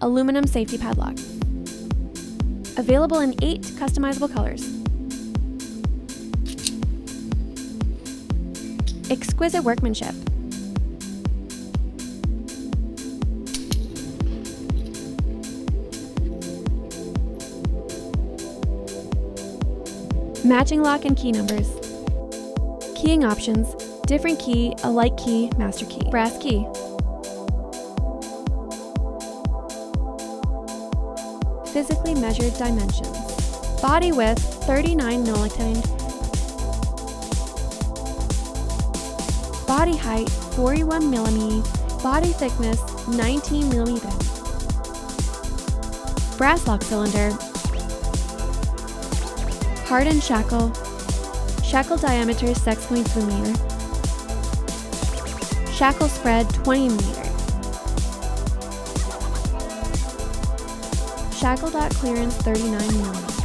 aluminum safety padlock. Available in 8 customizable colors. Exquisite workmanship. Matching lock and key numbers. Keying options: different key, a like key, master key. Brass key. Physically measured dimensions. Body width 39 millimeters. Body height 41 millimeters. Body thickness 19 millimeters. Brass lock cylinder. Hardened shackle. Shackle diameter 6.3 millimeters. Shackle spread 20 millimeters. Shackle dot clearance 39 millimeters.